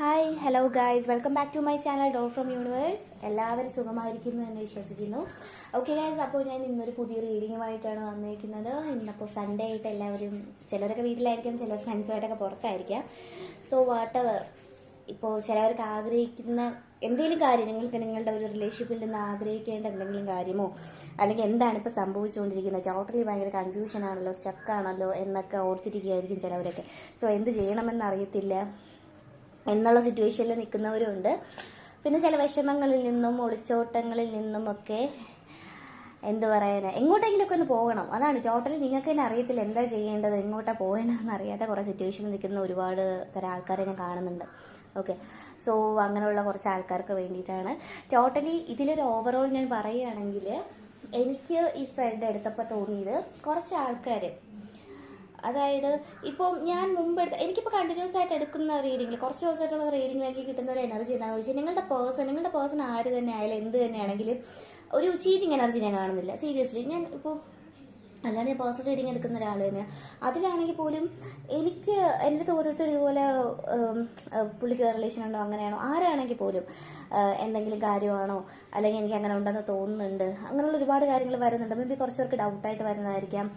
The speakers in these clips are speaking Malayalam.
Hi hello guys, welcome back to my channel door from universe. എല്ലാവരും സുഖമായിരിക്കുന്നു എന്ന് വിശ്വസിക്കുന്നു. ഓക്കെ ഗായ്സ്, അപ്പോൾ ഞാൻ ഇന്നൊരു പുതിയ റീഡിങ്ങുമായിട്ടാണ് വന്നിരിക്കുന്നത്. ഇന്നപ്പോൾ സൺഡേ ആയിട്ട് എല്ലാവരും ചിലരൊക്കെ വീട്ടിലായിരിക്കാം, ചിലർ ഫ്രണ്ട്സുമായിട്ടൊക്കെ പുറത്തായിരിക്കാം. സോ വാട്ടെവർ, ഇപ്പോൾ ചിലവർക്ക് ആഗ്രഹിക്കുന്ന എന്തെങ്കിലും കാര്യം, നിങ്ങൾക്ക് നിങ്ങളുടെ ഒരു റിലേഷൻഷിപ്പിൽ നിന്ന് ആഗ്രഹിക്കേണ്ട എന്തെങ്കിലും കാര്യമോ അല്ലെങ്കിൽ എന്താണ് ഇപ്പോൾ സംഭവിച്ചുകൊണ്ടിരിക്കുന്നത്, ടോട്ടലി ഭയങ്കര കൺഫ്യൂഷൻ ആണല്ലോ, സ്റ്റക്കാണല്ലോ എന്നൊക്കെ ഓർത്തിരിക്കുകയായിരിക്കും ചിലവരൊക്കെ. സോ എന്ത് ചെയ്യണമെന്ന് അറിയത്തില്ല എന്നുള്ള സിറ്റുവേഷനിൽ നിൽക്കുന്നവരുണ്ട്. പിന്നെ ചില വിഷമങ്ങളിൽ നിന്നും ഒളിച്ചോട്ടങ്ങളിൽ നിന്നും ഒക്കെ എന്ത് പറയാനാ, എങ്ങോട്ടെങ്കിലുമൊക്കെ ഒന്ന് പോകണം. അതാണ് ടോട്ടലി നിങ്ങൾക്ക് തന്നെ അറിയത്തില്ല എന്താ ചെയ്യേണ്ടത്, എങ്ങോട്ടാണ് പോകേണ്ടതെന്ന് അറിയാത്ത കുറേ സിറ്റുവേഷനിൽ നിൽക്കുന്ന ഒരുപാട് തരം ആൾക്കാരെ ഞാൻ കാണുന്നുണ്ട്. ഓക്കെ, സോ അങ്ങനെയുള്ള കുറച്ച് ആൾക്കാർക്ക് വേണ്ടിയിട്ടാണ് ടോട്ടലി ഇതിലൊരു ഓവറോൾ ഞാൻ പറയുകയാണെങ്കിൽ, എനിക്ക് ഈ സ്പ്രെഡ് എടുത്തപ്പോൾ തോന്നിയത് കുറച്ച് ആൾക്കാർ, അതായത് ഇപ്പോൾ ഞാൻ മുമ്പ് എനിക്കിപ്പോൾ കണ്ടിന്യൂസ് ആയിട്ട് എടുക്കുന്ന റീഡിങ്ങിൽ കുറച്ച് ദിവസമായിട്ടുള്ള റീഡിങ്ങിൽ എനിക്ക് കിട്ടുന്ന ഒരു എനർജി എന്താണെന്ന് വെച്ചാൽ, നിങ്ങളുടെ പേഴ്സൺ ആര് തന്നെ ആയാലും എന്ത് തന്നെയാണെങ്കിലും ഒരു ചീറ്റിങ് എനർജി ഞാൻ കാണുന്നില്ല. സീരിയസ്ലി, ഞാൻ ഇപ്പോൾ അല്ലാണ്ട് ഞാൻ പേഴ്സണൽ റീഡിങ് എടുക്കുന്ന ഒരാൾ തന്നെ അതിലാണെങ്കിൽ പോലും എനിക്ക് എൻ്റെ അടുത്ത് ഓരോരുത്തർ ഇതുപോലെ പുള്ളിക്ക് റിലേഷൻ ഉണ്ടോ അങ്ങനെയാണോ ആരാണെങ്കിൽ പോലും എന്തെങ്കിലും കാര്യമാണോ അല്ലെങ്കിൽ എനിക്ക് അങ്ങനെ ഉണ്ടെന്ന് തോന്നുന്നുണ്ട്, അങ്ങനെയുള്ള ഒരുപാട് കാര്യങ്ങൾ വരുന്നുണ്ട്. മേ ബി കുറച്ചവർക്ക് ഡൗട്ടായിട്ട് വരുന്നതായിരിക്കാം,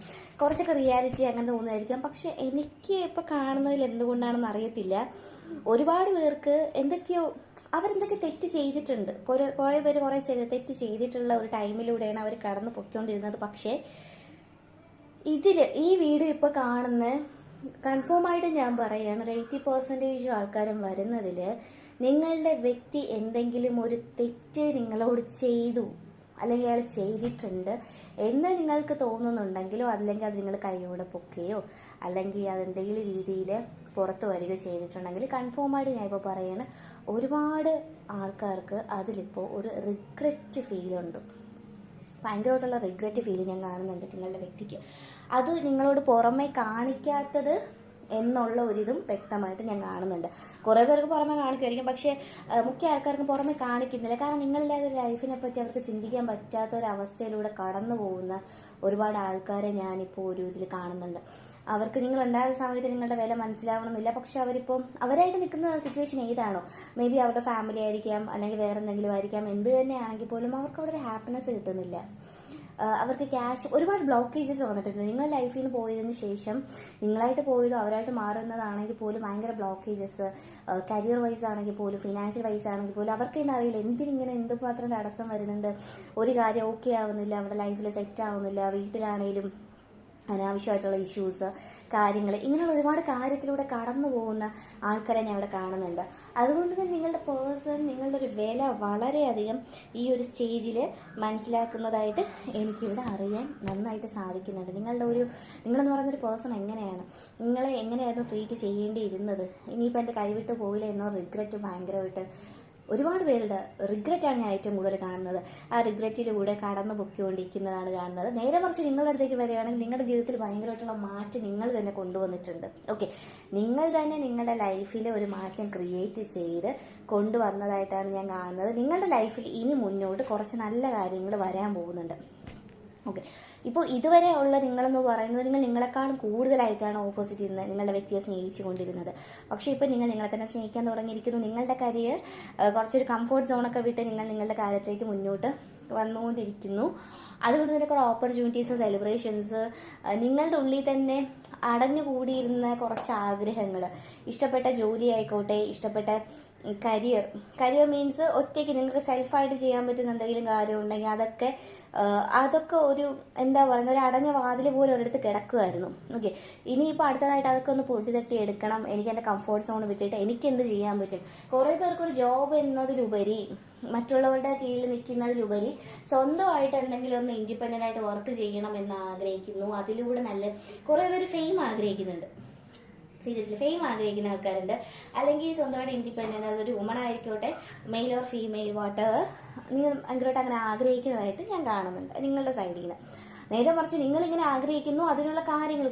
കുറച്ചൊക്കെ റിയാലിറ്റി അങ്ങനെ തോന്നുന്നതായിരിക്കാം. പക്ഷെ എനിക്ക് ഇപ്പോൾ കാണുന്നതിൽ എന്തുകൊണ്ടാണെന്ന് അറിയത്തില്ല, ഒരുപാട് പേർക്ക് എന്തൊക്കെയോ അവരെന്തൊക്കെ തെറ്റ് ചെയ്തിട്ടുണ്ട്. കുറേ പേര് കുറേ തെറ്റ് ചെയ്തിട്ടുള്ള ഒരു ടൈമിലൂടെയാണ് അവർ കടന്നു പൊയ്ക്കൊണ്ടിരുന്നത്. പക്ഷേ ഈ വീഡിയോ ഇപ്പോൾ കാണുന്ന കൺഫേം ആയിട്ട് ഞാൻ പറയുകയാണ്, 80% ആൾക്കാരും വരുന്നതിൽ നിങ്ങളുടെ വ്യക്തി എന്തെങ്കിലും ഒരു തെറ്റ് നിങ്ങളോട് ചെയ്തു അല്ലെങ്കിൽ അയാൾ ചെയ്തിട്ടുണ്ട് എന്ന് നിങ്ങൾക്ക് തോന്നുന്നുണ്ടെങ്കിലോ അല്ലെങ്കിൽ അത് നിങ്ങൾ കൈയോടെ പൊക്കുകയോ അല്ലെങ്കിൽ അതെന്തെങ്കിലും രീതിയിൽ പുറത്തു വരികയോ ചെയ്തിട്ടുണ്ടെങ്കിൽ കൺഫേമായിട്ട് ഞാൻ ഇപ്പോൾ പറയുകയാണ്, ഒരുപാട് ആൾക്കാർക്ക് അതിലിപ്പോൾ ഒരു റിഗ്രറ്റ് ഫീലുണ്ട്. ഭയങ്കരമായിട്ടുള്ള റിഗ്രറ്റ് ഫീൽ ഞാൻ കാണുന്നുണ്ട് നിങ്ങളുടെ വ്യക്തിക്ക്. അത് നിങ്ങളോട് പുറമെ കാണിക്കാത്തത് എന്നുള്ള ഒരിതും വ്യക്തമായിട്ട് ഞാൻ കാണുന്നുണ്ട്. കുറേ പേർക്ക് പുറമെ കാണിക്കുമായിരിക്കും, പക്ഷേ മുഖ്യ ആൾക്കാർക്ക് പുറമെ കാണിക്കുന്നില്ല. കാരണം നിങ്ങളുടെ ഒരു ലൈഫിനെ പറ്റി അവർക്ക് ചിന്തിക്കാൻ പറ്റാത്ത ഒരവസ്ഥയിലൂടെ കടന്നു പോകുന്ന ഒരുപാട് ആൾക്കാരെ ഞാനിപ്പോൾ ഒരു ഇതിൽ കാണുന്നുണ്ട്. അവർക്ക് നിങ്ങൾ ഉണ്ടായിരുന്ന സമയത്ത് നിങ്ങളുടെ വില മനസ്സിലാവണമെന്നില്ല, പക്ഷെ അവരിപ്പോൾ അവരായിട്ട് നിൽക്കുന്ന സിറ്റുവേഷൻ ഏതാണോ, മേ ബി അവരുടെ ഫാമിലി ആയിരിക്കാം അല്ലെങ്കിൽ വേറെ എന്തെങ്കിലും ആയിരിക്കാം, എന്ത് തന്നെയാണെങ്കിൽ പോലും അവർക്ക് അവിടെ ഒരു ഹാപ്പിനെസ് കിട്ടുന്നില്ല. അവർക്ക് ക്യാഷ് ഒരുപാട് ബ്ലോക്കേജസ് വന്നിട്ടുണ്ട്. നിങ്ങൾ ലൈഫിൽ നിന്ന് പോയതിന് ശേഷം നിങ്ങളായിട്ട് പോയതോ അവരായിട്ട് മാറുന്നതാണെങ്കിൽ പോലും ഭയങ്കര ബ്ലോക്കേജസ്, കരിയർ വൈസ് ആണെങ്കിൽ പോലും ഫിനാൻഷ്യൽ വൈസ് ആണെങ്കിൽ പോലും അവർക്ക് തന്നെ അറിയില്ല എന്തിനിങ്ങനെ എന്തുമാത്രം തടസ്സം വരുന്നുണ്ട്. ഒരു കാര്യം ഓക്കെ ആവുന്നില്ല, അവരുടെ ലൈഫിൽ സെറ്റ് ആവുന്നില്ല, വീട്ടിലാണെങ്കിലും അനാവശ്യമായിട്ടുള്ള ഇഷ്യൂസ് കാര്യങ്ങൾ, ഇങ്ങനെയുള്ള ഒരുപാട് കാര്യത്തിലൂടെ കടന്നു പോകുന്ന ആൾക്കാരെ ഞാൻ അവിടെ കാണുന്നുണ്ട്. അതുകൊണ്ട് തന്നെ നിങ്ങളുടെ പേഴ്സൺ നിങ്ങളുടെ ഒരു വില വളരെയധികം ഈ ഒരു സ്റ്റേജിൽ മനസ്സിലാക്കുന്നതായിട്ട് എനിക്കിവിടെ അറിയാൻ നന്നായിട്ട് സാധിക്കുന്നുണ്ട്. നിങ്ങളെന്ന് പറയുന്നൊരു പേഴ്സൺ എങ്ങനെയാണ്, നിങ്ങളെ എങ്ങനെയായിരുന്നു ട്രീറ്റ് ചെയ്യേണ്ടിയിരുന്നത്, ഇനിയിപ്പോൾ എൻ്റെ കൈവിട്ട് പോയില്ല എന്നോ റിഗ്രറ്റ് ഭയങ്കരമായിട്ട് ഒരുപാട് പേരുടെ റിഗ്രറ്റാണ് ഞാൻ ഏറ്റവും കൂടുതൽ കാണുന്നത്. ആ റിഗ്രറ്റിലൂടെ കടന്നു പൊയ്ക്കൊണ്ടിരിക്കുന്നതാണ് കാണുന്നത്. നേരെ മറിച്ച് നിങ്ങളുടെ അടുത്തേക്ക് വരികയാണെങ്കിൽ നിങ്ങളുടെ ജീവിതത്തിൽ ഭയങ്കരമായിട്ടുള്ള മാറ്റം നിങ്ങൾ തന്നെ കൊണ്ടുവന്നിട്ടുണ്ട്. ഓക്കെ, നിങ്ങൾ തന്നെ നിങ്ങളുടെ ലൈഫിൽ ഒരു മാറ്റം ക്രിയേറ്റ് ചെയ്ത് കൊണ്ടുവന്നതായിട്ടാണ് ഞാൻ കാണുന്നത്. നിങ്ങളുടെ ലൈഫിൽ ഇനി മുന്നോട്ട് കുറച്ച് നല്ല കാര്യങ്ങൾ വരാൻ പോകുന്നുണ്ട്. ഓക്കെ, ഇപ്പോൾ ഇതുവരെ ഉള്ള നിങ്ങളെന്ന് പറയുന്നത് നിങ്ങളെക്കാളും കൂടുതലായിട്ടാണ് ഓപ്പോസിറ്റ് ഇരുന്ന് നിങ്ങളുടെ വ്യക്തിയെ സ്നേഹിച്ചു കൊണ്ടിരുന്നത്. പക്ഷേ ഇപ്പോൾ നിങ്ങൾ നിങ്ങളെ തന്നെ സ്നേഹിക്കാൻ തുടങ്ങിയിരിക്കുന്നു. നിങ്ങളുടെ കരിയർ കുറച്ചൊരു കംഫോർട്ട് സോണൊക്കെ വിട്ട് നിങ്ങൾ നിങ്ങളുടെ കാര്യത്തിലേക്ക് മുന്നോട്ട് വന്നുകൊണ്ടിരിക്കുന്നു. അതുകൊണ്ട് തന്നെ കുറേ ഓപ്പർച്യൂണിറ്റീസ്, സെലിബ്രേഷൻസ്, നിങ്ങളുടെ ഉള്ളിൽ തന്നെ അടഞ്ഞുകൂടിയിരുന്ന കുറച്ച് ആഗ്രഹങ്ങൾ, ഇഷ്ടപ്പെട്ട ജോലി ആയിക്കോട്ടെ, ഇഷ്ടപ്പെട്ട കരിയർ മീൻസ് ഒറ്റയ്ക്ക് നിങ്ങൾക്ക് സെൽഫായിട്ട് ചെയ്യാൻ പറ്റുന്ന എന്തെങ്കിലും കാര്യം ഉണ്ടെങ്കിൽ അതൊക്കെ ഒരു എന്താ പറയുക, ഒരു അടഞ്ഞ വാതിൽ പോലെ ഒരിടത്ത് കിടക്കുമായിരുന്നു. ഓക്കെ, ഇനിയിപ്പോൾ അടുത്തതായിട്ട് അതൊക്കെ ഒന്ന് പൊട്ടി തട്ടി എടുക്കണം. എനിക്ക് എൻ്റെ കംഫോർട്ട് സോൺ വിട്ടിട്ട് എനിക്ക് എന്ത് ചെയ്യാൻ പറ്റും. കുറേ പേർക്കൊരു ജോബ് എന്നതിലുപരി, മറ്റുള്ളവരുടെ കീഴിൽ നിൽക്കുന്നതിലുപരി സ്വന്തമായിട്ട് എന്തെങ്കിലും ഒന്ന് ഇൻഡിപെൻഡൻ്റ് ആയിട്ട് വർക്ക് ചെയ്യണം എന്ന് ആഗ്രഹിക്കുന്നു. അതിലൂടെ കുറേ പേര് ഫെയിം ആഗ്രഹിക്കുന്നുണ്ട്. സീരിയസ്ലി ഫെയിം ആഗ്രഹിക്കുന്ന ആൾക്കാരുണ്ട്. അല്ലെങ്കിൽ സ്വന്തമായിട്ട് ഇൻഡിപെൻഡൻ്റ്, അതൊരു വുമൺ ആയിക്കോട്ടെ, മെയിൽ ഓർ ഫീമെയിൽ വാട്ടെവർ, നിങ്ങൾ ഭയങ്കരമായിട്ട് അങ്ങനെ ആഗ്രഹിക്കുന്നതായിട്ട് ഞാൻ കാണുന്നുണ്ട് നിങ്ങളുടെ സൈഡിൽ നിന്ന്. നേരെ മറിച്ച് നിങ്ങളിങ്ങനെ ആഗ്രഹിക്കുന്നു, അതിനുള്ള കാര്യങ്ങൾ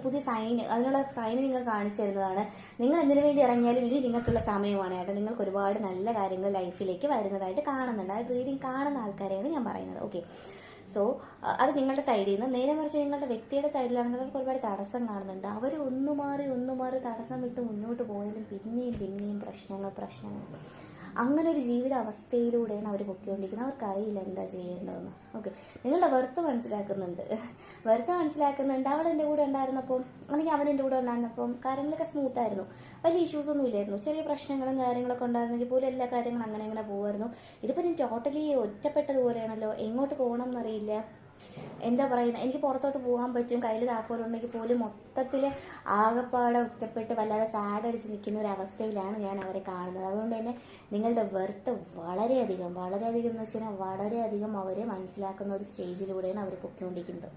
അതിനുള്ള സൈന് നിങ്ങൾ കാണിച്ചു തരുന്നതാണ്. നിങ്ങൾ എന്തിനു വേണ്ടി ഇറങ്ങിയാലും ഇനി നിങ്ങൾക്കുള്ള സമയമാണ് കേട്ടോ. നിങ്ങൾക്ക് ഒരുപാട് നല്ല കാര്യങ്ങൾ ലൈഫിലേക്ക് വരുന്നതായിട്ട് കാണുന്നുണ്ട്. ആ റീഡിങ് കാണുന്ന ആൾക്കാരെയാണ് ഞാൻ പറയുന്നത്. ഓക്കെ, സോ അത് നിങ്ങളുടെ സൈഡിൽ നിന്ന്. നേരെ മറിച്ച് നിങ്ങളുടെ വ്യക്തിയുടെ സൈഡിലാണെങ്കിൽ അവർക്ക് ഒരുപാട് തടസ്സം കാണുന്നുണ്ട്. അവർ ഒന്നു മാറി തടസ്സം വിട്ട് മുന്നോട്ട് പോയാലും പിന്നെയും പ്രശ്നങ്ങൾ അങ്ങനെ ഒരു ജീവിത അവസ്ഥയിലൂടെയാണ് അവർ പൊയ്ക്കൊണ്ടിരിക്കുന്നത്. അവർക്കറിയില്ല എന്താ ചെയ്യേണ്ടതെന്ന്. ഓക്കെ, നിങ്ങളുടെ വെറുത്ത് മനസ്സിലാക്കുന്നുണ്ട്. അവൾ എൻ്റെ കൂടെ ഉണ്ടായിരുന്നപ്പം അല്ലെങ്കിൽ അവൻ എൻ്റെ കൂടെ ഉണ്ടായിരുന്നപ്പം കാര്യങ്ങളൊക്കെ സ്മൂത്തായിരുന്നു, വലിയ ഇഷ്യൂസ് ഒന്നും ഇല്ലായിരുന്നു. ചെറിയ പ്രശ്നങ്ങളും കാര്യങ്ങളൊക്കെ ഉണ്ടായിരുന്നെങ്കിൽ പോലും എല്ലാ കാര്യങ്ങളും അങ്ങനെ പോകുമായിരുന്നു. ഇതിപ്പോൾ ഞാൻ ടോട്ടലി ഒറ്റപ്പെട്ടതുപോലെയാണല്ലോ, എങ്ങോട്ട് പോകണം എന്നറിയില്ല. എന്താ പറയുന്നത്, എനിക്ക് പുറത്തോട്ട് പോകാൻ പറ്റും, കയ്യിൽ താക്കോലുണ്ടെങ്കിൽ പോലും മൊത്തത്തിൽ ആകപ്പാടെ ഒറ്റപ്പെട്ട് വല്ലാതെ സാഡ് അടിച്ച് നിൽക്കുന്ന ഒരു അവസ്ഥയിലാണ് ഞാൻ അവരെ കാണുന്നത്. അതുകൊണ്ട് തന്നെ നിങ്ങളുടെ വെർത്ത് വളരെയധികം എന്ന് വെച്ചാൽ വളരെയധികം അവരെ മനസ്സിലാക്കുന്ന ഒരു സ്റ്റേജിലൂടെയാണ് അവർ പൊയ്ക്കൊണ്ടിരിക്കുന്നത്.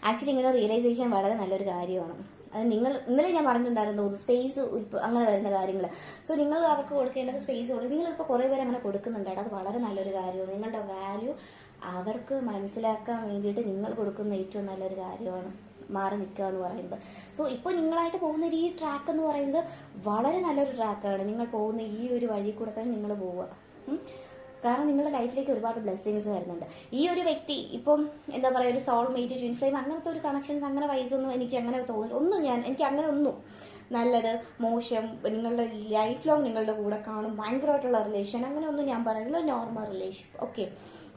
ആക്ച്വലി ഇങ്ങനെ റിയലൈസേഷൻ വളരെ നല്ലൊരു കാര്യമാണ്. അത് നിങ്ങൾ ഇന്നലെ ഞാൻ പറഞ്ഞിട്ടുണ്ടായിരുന്നു, സ്പേസ് അങ്ങനെ വരുന്ന കാര്യങ്ങൾ. സോ നിങ്ങൾ അവർക്ക് കൊടുക്കേണ്ടത് സ്പേസ് കൊടുക്കും. നിങ്ങളിപ്പോൾ കുറേ പേര് അങ്ങനെ കൊടുക്കുന്നുണ്ടായിട്ട് അത് വളരെ നല്ലൊരു കാര്യമാണ്. നിങ്ങളുടെ വാല്യൂ അവർക്ക് മനസ്സിലാക്കാൻ വേണ്ടിയിട്ട് നിങ്ങൾ കൊടുക്കുന്ന ഏറ്റവും നല്ലൊരു കാര്യമാണ് മാറി നിൽക്കുക എന്ന് പറയുന്നത്. സോ ഇപ്പോൾ നിങ്ങളായിട്ട് പോകുന്ന ഈ ട്രാക്ക് എന്ന് പറയുന്നത് വളരെ നല്ലൊരു ട്രാക്കാണ്. നിങ്ങൾ പോകുന്ന ഈ ഒരു വഴി കൂടെ തന്നെ നിങ്ങൾ പോവുക. കാരണം നിങ്ങളുടെ ലൈഫിലേക്ക് ഒരുപാട് ബ്ലെസ്സിങ്സ് വരുന്നുണ്ട്. ഈ ഒരു വ്യക്തി ഇപ്പം എന്താ പറയുക, ഒരു സോൾമേറ്റ്, ട്വിൻ ഫ്ലെയിം അങ്ങനത്തെ ഒരു കണക്ഷൻസ് അങ്ങനെ വൈസൊന്നും എനിക്ക് അങ്ങനെ തോന്നില്ല. എനിക്ക് അങ്ങനെ ഒന്നും നല്ലത് മോശം നിങ്ങളുടെ ലൈഫ് ലോങ് നിങ്ങളുടെ കൂടെ കാണും ഭയങ്കരമായിട്ടുള്ള റിലേഷൻ അങ്ങനെ ഒന്നും ഞാൻ പറയുന്നില്ല. Normal relation. ഓക്കെ,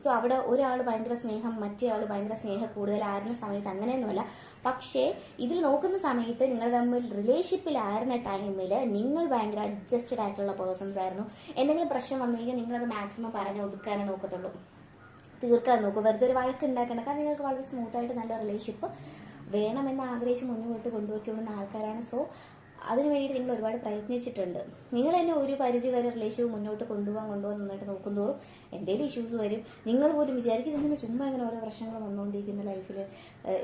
സോ അവിടെ ഒരാൾ ഭയങ്കര സ്നേഹം, മറ്റേ ആൾ ഭയങ്കര സ്നേഹം കൂടുതൽ ആയിരുന്ന സമയത്ത് അങ്ങനെയൊന്നുമല്ല. പക്ഷേ ഇതിൽ നോക്കുന്ന സമയത്ത് നിങ്ങൾ തമ്മിൽ റിലേഷൻഷിപ്പിലായിരുന്ന ടൈമിൽ നിങ്ങൾ ഭയങ്കര അഡ്ജസ്റ്റഡ് ആയിട്ടുള്ള പേഴ്സൺസ് ആയിരുന്നു. എന്തെങ്കിലും പ്രശ്നം വന്നു കഴിഞ്ഞാൽ നിങ്ങളത് മാക്സിമം പറഞ്ഞ് ഒതുക്കാനേ നോക്കത്തുള്ളൂ, തീർക്കാൻ നോക്കും. വെറുതെ ഒരു വഴക്ക് ഉണ്ടാക്കേണ്ട. കാരണം നിങ്ങൾക്ക് വളരെ സ്മൂത്തായിട്ട് നല്ല റിലേഷൻഷിപ്പ് വേണമെന്ന് ആഗ്രഹിച്ച് മുന്നോട്ട് കൊണ്ടുപോയിക്കൊള്ളുന്ന ആൾക്കാരാണ്. സോ അതിന് വേണ്ടിയിട്ട് നിങ്ങൾ ഒരുപാട് പ്രയത്നിച്ചിട്ടുണ്ട്. നിങ്ങൾ തന്നെ ഒരു പരിധി വരെ റിലേഷൻഷിപ്പ് മുന്നോട്ട് കൊണ്ടുപോകാൻ നന്നായിട്ട് നോക്കുന്തോറും എന്തെങ്കിലും ഇഷ്യൂസ് വരും. നിങ്ങൾ പോലും വിചാരിക്കും എന്തിനാ ചുമ്മാ ഇങ്ങനെ ഓരോ പ്രശ്നങ്ങൾ വന്നുകൊണ്ടിരിക്കുന്ന ലൈഫിൽ,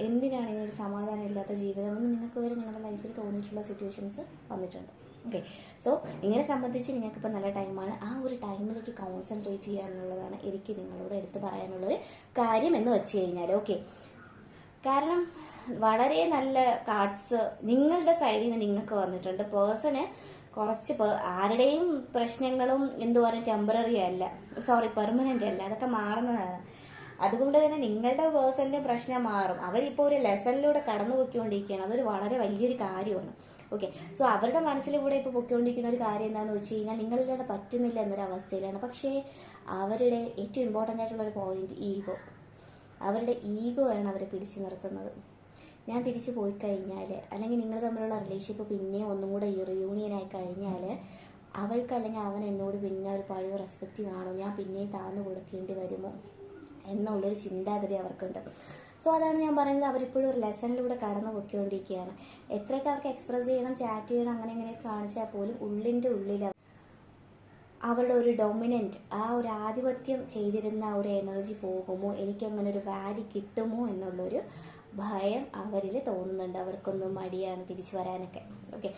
എന്തിനാണ് ഇങ്ങനൊരു സമാധാനം ഇല്ലാത്ത ജീവിതം എന്ന് നിങ്ങൾക്ക് വരെ നിങ്ങളുടെ ലൈഫിൽ തോന്നിയിട്ടുള്ള സിറ്റുവേഷൻസ് വന്നിട്ടുണ്ട്. ഓക്കെ, സോ നിങ്ങളെ സംബന്ധിച്ച് നിങ്ങൾക്കിപ്പോൾ നല്ല ടൈമാണ്. ആ ഒരു ടൈമിലേക്ക് കോൺസെൻട്രേറ്റ് ചെയ്യുക എന്നുള്ളതാണ് എനിക്ക് നിങ്ങളോട് എടുത്ത് പറയാനുള്ളൊരു കാര്യം എന്ന് വെച്ച് കഴിഞ്ഞാൽ. ഓക്കെ, കാരണം വളരെ നല്ല കാർഡ്സ് നിങ്ങളുടെ സൈഡിൽ നിന്ന് നിങ്ങൾക്ക് വന്നിട്ടുണ്ട്. പേഴ്സണ് കുറച്ച് ആരുടെയും പ്രശ്നങ്ങളും പറയുക ടെമ്പററി അല്ല, പെർമനന്റ് അല്ല, അതൊക്കെ മാറുന്നതാണ്. അതുകൊണ്ട് തന്നെ നിങ്ങളുടെ പേഴ്സന്റെ പ്രശ്നം മാറും. അവരിപ്പോൾ ഒരു ലെസണിലൂടെ കടന്നു പൊയ്ക്കൊണ്ടിരിക്കുകയാണ്. അതൊരു വളരെ വലിയൊരു കാര്യമാണ്. ഓക്കെ, സോ അവരുടെ മനസ്സിലൂടെ ഇപ്പോൾ പൊയ്ക്കൊണ്ടിരിക്കുന്ന ഒരു കാര്യം എന്താണെന്ന് വെച്ച് കഴിഞ്ഞാൽ നിങ്ങളില്ലാതെ പറ്റുന്നില്ല എന്നൊരു അവസ്ഥയിലാണ്. പക്ഷേ അവരുടെ ഏറ്റവും ഇമ്പോർട്ടൻ്റ് ആയിട്ടുള്ള ഒരു പോയിന്റ് അവരുടെ ഈഗോ ആണ് അവരെ പിടിച്ചു നിർത്തുന്നത്. ഞാൻ തിരിച്ചു പോയി കഴിഞ്ഞാൽ അല്ലെങ്കിൽ നിങ്ങൾ തമ്മിലുള്ള റിലേഷൻഷിപ്പ് പിന്നെയും ഒന്നും കൂടെ റിയൂണിയൻ ആയി കഴിഞ്ഞാൽ അവൾക്ക് അല്ലെങ്കിൽ അവൻ എന്നോട് പിന്നെ ഒരു പഴയ റെസ്പെക്റ്റ് കാണും, ഞാൻ പിന്നെയും താഴ്ന്നു കൊടുക്കേണ്ടി വരുമോ എന്നുള്ളൊരു ചിന്താഗതി അവർക്കുണ്ട്. സോ അതാണ് ഞാൻ പറയുന്നത്, അവരിപ്പോഴും ഒരു ലെസണിലൂടെ കടന്നു പൊയ്ക്കൊണ്ടിരിക്കുകയാണ്. എത്രയൊക്കെ അവർക്ക് എക്സ്പ്രസ് ചെയ്യണം, ചാറ്റ് ചെയ്യണം, അങ്ങനെ കാണിച്ചാൽ പോലും ഉള്ളിൻ്റെ ഉള്ളിൽ അവരുടെ ഒരു ഡൊമിനൻറ്റ്, ആ ഒരു ആധിപത്യം ചെയ്തിരുന്ന ഒരു എനർജി പോകുമോ, എനിക്കങ്ങനെ ഒരു വാല്യൂ കിട്ടുമോ എന്നുള്ളൊരു ഭയം അവരിൽ തോന്നുന്നുണ്ട്. അവർക്കൊന്നും മടിയാണ് തിരിച്ചു വരാനൊക്കെ. ഓക്കെ,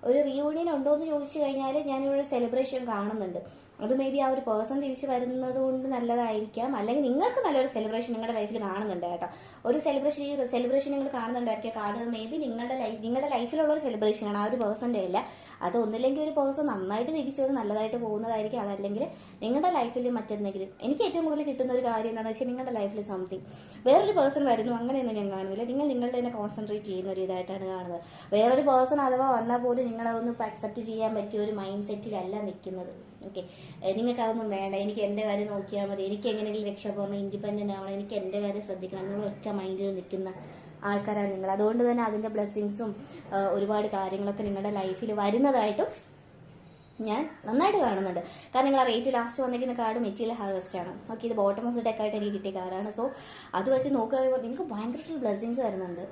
ഒരു റിയൂണിയൻ ഉണ്ടോ എന്ന് ചോദിച്ചു കഴിഞ്ഞാൽ ഞാനിവിടെ സെലിബ്രേഷൻ കാണുന്നുണ്ട്. അത് മേ ബി ആ ഒരു പേഴ്സൺ തിരിച്ചു വരുന്നത് കൊണ്ട് നല്ലതായിരിക്കാം, അല്ലെങ്കിൽ നിങ്ങൾക്ക് നല്ലൊരു സെലിബ്രേഷൻ നിങ്ങളുടെ ലൈഫിൽ കാണുന്നുണ്ട് കേട്ടോ. ഒരു സെലിബ്രേഷൻ നിങ്ങൾ കാണുന്നുണ്ടായിരിക്കാം. കാരണം മേ ബി നിങ്ങളുടെ ലൈഫിലുള്ള ഒരു സെലിബ്രേഷനാണ്, ആ ഒരു പേഴ്സൻ്റെ അല്ല. അതൊന്നില്ലെങ്കിൽ ഒരു പേഴ്സൺ നന്നായിട്ട് തിരിച്ചു വന്ന് നല്ലതായിട്ട് പോകുന്നതായിരിക്കും, അതല്ലെങ്കിൽ നിങ്ങളുടെ ലൈഫിൽ മറ്റെന്തെങ്കിലും. എനിക്ക് ഏറ്റവും കൂടുതൽ കിട്ടുന്ന ഒരു കാര്യം എന്താണെന്ന് വെച്ചാൽ നിങ്ങളുടെ ലൈഫിൽ സംതിങ് വേറൊരു പേഴ്സൺ വരുന്നു അങ്ങനെയൊന്നും ഞാൻ കാണുന്നില്ല. നിങ്ങളുടെ തന്നെ കോൺസെൻട്രേറ്റ് ചെയ്യുന്ന ഒരു ഇതായിട്ടാണ് കാണുന്നത്. വേറൊരു പേഴ്സൺ അഥവാ വന്നാൽ പോലും നിങ്ങളതൊന്നും അക്സെപ്റ്റ് ചെയ്യാൻ പറ്റിയ ഒരു മൈൻഡ് സെറ്റിലല്ല നിൽക്കുന്നത്. ഓക്കെ, നിങ്ങൾക്ക് അതൊന്നും വേണ്ട, എനിക്ക് എൻ്റെ കാര്യം നോക്കിയാൽ മതി, എനിക്ക് എങ്ങനെയെങ്കിലും രക്ഷപ്പെടണം, ഇൻഡിപെൻഡൻ്റ് ആവണം, എനിക്ക് എൻ്റെ കാര്യം ശ്രദ്ധിക്കണം എന്നുള്ള ഒറ്റ മൈൻഡിൽ നിൽക്കുന്ന ആൾക്കാരാണ് നിങ്ങൾ. അതുകൊണ്ട് തന്നെ അതിൻ്റെ ബ്ലെസ്സിങ്സും ഒരുപാട് കാര്യങ്ങളൊക്കെ നിങ്ങളുടെ ലൈഫിൽ വരുന്നതായിട്ടും ഞാൻ നന്നായിട്ട് കാണുന്നുണ്ട്. കാരണം നിങ്ങൾ ആ റേറ്റ് ലാസ്റ്റ് വന്നിരിക്കുന്ന കാർഡ് മെറ്റീരിയൽ ഹാർവെസ്റ്റ് ആണ്. ഓക്കെ, ഇത് ബോട്ടം ഓഫ് ദി ഡെക്കായിട്ട് എനിക്ക് കിട്ടിയ കാർഡാണ്. സോ അത് വെച്ച് നോക്കുകയാണെങ്കിൽ നിങ്ങൾക്ക് ഭയങ്കരമായിട്ടുള്ള ബ്ലെസ്സിങ്സ് വരുന്നുണ്ട്.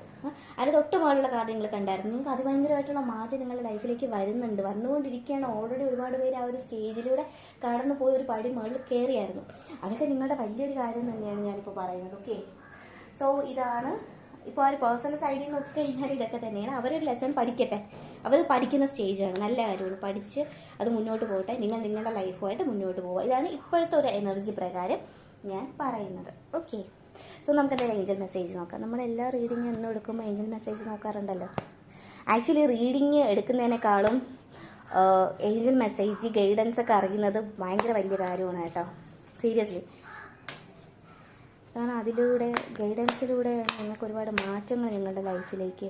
അതിന് തൊട്ട് മുകളിലുള്ള കാർഡ് നിങ്ങൾ കണ്ടായിരുന്നു. നിങ്ങൾക്ക് അതിഭയങ്കരമായിട്ടുള്ള മാറ്റം നിങ്ങളുടെ ലൈഫിലേക്ക് വരുന്നുണ്ട്, വന്നുകൊണ്ടിരിക്കുകയാണ്. ഓൾറെഡി ഒരുപാട് പേര് ആ ഒരു സ്റ്റേജിലൂടെ കടന്നു പോയി ഒരു പടി മുകളിൽ കയറിയായിരുന്നു. അതൊക്കെ നിങ്ങളുടെ വലിയൊരു കാര്യം തന്നെയാണ് ഞാനിപ്പോൾ പറയുന്നത്. ഓക്കെ, സോ ഇതാണ് ഇപ്പോൾ ആ ഒരു പേഴ്സണൽ സൈഡിൽ നോക്കിക്കഴിഞ്ഞാൽ ഇതൊക്കെ തന്നെയാണ്. അവരൊരു ലെസൺ പഠിക്കട്ടെ, അവർ പഠിക്കുന്ന സ്റ്റേജാണ്, നല്ല കാര്യമാണ്. പഠിച്ച് അത് മുന്നോട്ട് പോകട്ടെ, നിങ്ങൾ നിങ്ങളുടെ ലൈഫുമായിട്ട് മുന്നോട്ട് പോവുക. ഇതാണ് ഇപ്പോഴത്തെ ഒരു എനർജി പ്രകാരം ഞാൻ പറയുന്നത്. ഓക്കെ, സോ നമുക്കെന്തായാലും ഏഞ്ചൽ മെസ്സേജ് നോക്കാം. നമ്മളെല്ലാ റീഡിങ് എന്നും എടുക്കുമ്പോൾ ഏഞ്ചൽ മെസ്സേജ് നോക്കാറുണ്ടല്ലോ. ആക്ച്വലി റീഡിങ് എടുക്കുന്നതിനേക്കാളും ഏഞ്ചൽ മെസ്സേജ് ഗൈഡൻസ് ഒക്കെ അറിയുന്നത് ഭയങ്കര വലിയ കാര്യമാണ് കേട്ടോ, സീരിയസ്ലി. കാരണം അതിലൂടെ ഗൈഡൻസിലൂടെ നിങ്ങൾക്ക് ഒരുപാട് മാറ്റങ്ങൾ നിങ്ങളുടെ ലൈഫിലേക്ക്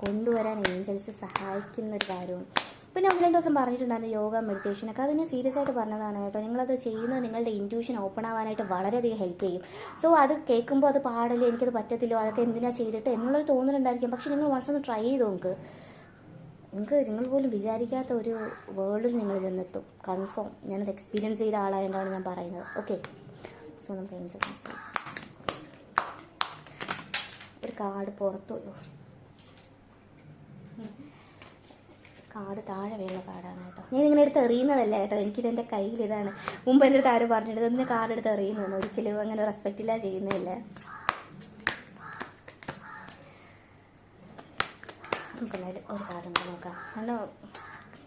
കൊണ്ടുവരാൻ ഏഞ്ചൽസ് സഹായിക്കുന്ന ഒരു കാര്യമാണ്. ഇപ്പം ഞാൻ 1-2 ദിവസം പറഞ്ഞിട്ടുണ്ടായിരുന്നു യോഗ മെഡിറ്റേഷനൊക്കെ, അത് ഞാൻ സീരിയസ് ആയിട്ട് പറഞ്ഞതാണ് കേട്ടോ. നിങ്ങളത് ചെയ്യുന്നത് നിങ്ങളുടെ ഇൻറ്റ്യൂഷൻ ഓപ്പൺ ആവാനായിട്ട് വളരെയധികം ഹെൽപ്പ് ചെയ്യും. സോ അത് കേൾക്കുമ്പോൾ അത് പാടില്ല, എനിക്കത് പറ്റത്തില്ലോ, അതൊക്കെ എന്തിനാണ് ചെയ്തിട്ട് എന്നുള്ളൊരു തോന്നലുണ്ടായിരിക്കും. പക്ഷെ നിങ്ങൾ ഒന്ന് ട്രൈ ചെയ്ത് നിങ്ങൾക്ക് നിങ്ങൾ പോലും വിചാരിക്കാത്ത ഒരു വേൾഡിൽ നിങ്ങൾ ചെന്നെത്തും, കൺഫേം. ഞാനത് എക്സ്പീരിയൻസ് ചെയ്ത ആളായതുകൊണ്ടാണ് ഞാൻ പറയുന്നത്. ഓക്കെ, സോ നമുക്ക് ഏഞ്ചൽ മെസ്സേജ്. ഒരു കാർഡ് പുറത്തു, കാർഡ് താഴെ വീണ കാർഡാണ് കേട്ടോ. ഞാൻ ഇങ്ങനെ എടുത്ത് എറിയുന്നതല്ല കേട്ടോ, എനിക്കിതെൻ്റെ കയ്യിൽ ഇതാണ്. മുമ്പ് എൻ്റെ അടുത്ത് ആരും പറഞ്ഞിട്ട് ഇതിൻ്റെ കാർഡ് എടുത്ത് എറിയുന്നതെന്ന് ഒരിക്കലും അങ്ങനെ റെസ്പെക്റ്റ് ഇല്ല ചെയ്യുന്നില്ല. നമുക്കെല്ലാവരും ഒരു കാർഡ് നമുക്ക് നോക്കാം. കാരണം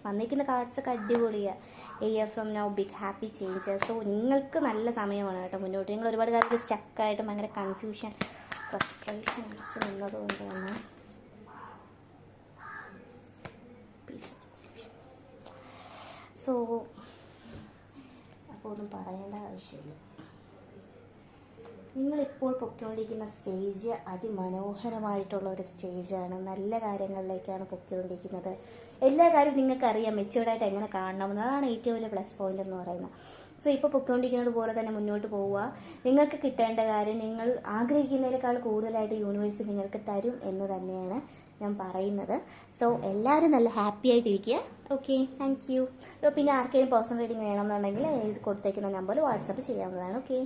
വന്നിരിക്കുന്ന കാർഡ്സൊക്കെ അടിപൊളിയാണ്. A from now big happy changes. So നിങ്ങൾക്ക് നല്ല സമയമാണ് കേട്ടോ മുന്നോട്ട്. നിങ്ങൾ ഒരുപാട് കാര്യത്തിൽ സ്റ്റക്കായിട്ട് ഭയങ്കര കൺഫ്യൂഷൻ ഫ്രസ്ട്രേഷൻ അടിച്ച് നിന്നതുകൊണ്ട് തന്നെ സോ അപ്പോൾ ഒന്നും പറയേണ്ട ആവശ്യമില്ല. നിങ്ങളിപ്പോൾ പൊയ്ക്കൊണ്ടിരിക്കുന്ന സ്റ്റേജ് അതിമനോഹരമായിട്ടുള്ള ഒരു സ്റ്റേജാണ്. നല്ല കാര്യങ്ങളിലേക്കാണ് പൊയ്ക്കൊണ്ടിരിക്കുന്നത്. എല്ലാ കാര്യവും നിങ്ങൾക്കറിയാം, മെച്യൂർഡായിട്ട് എങ്ങനെ കാണണമെന്ന്. അതാണ് ഏറ്റവും വലിയ പ്ലസ് പോയിന്റ് എന്ന് പറയുന്നത്. സോ ഇപ്പോൾ പൊയ്ക്കൊണ്ടിരിക്കുന്നത് പോലെ തന്നെ മുന്നോട്ട് പോവുക. നിങ്ങൾക്ക് കിട്ടേണ്ട കാര്യം നിങ്ങൾ ആഗ്രഹിക്കുന്നതിനേക്കാൾ കൂടുതലായിട്ട് യൂണിവേഴ്സ് നിങ്ങൾക്ക് തരും എന്ന് തന്നെയാണ് ഞാൻ പറയുന്നത്. സോ എല്ലാവരും നല്ല ഹാപ്പി ആയിട്ടിരിക്കുക. Okay, thank you. പിന്നെ ആർക്കെങ്കിലും പേഴ്സണൽ റീഡിംഗ് വേണമെന്നുണ്ടെങ്കിൽ എഴുതി കൊടുത്തേക്കുന്ന നമ്പറിൽ വാട്സപ്പ് ചെയ്യാവുന്നതാണ്. ഓക്കെ.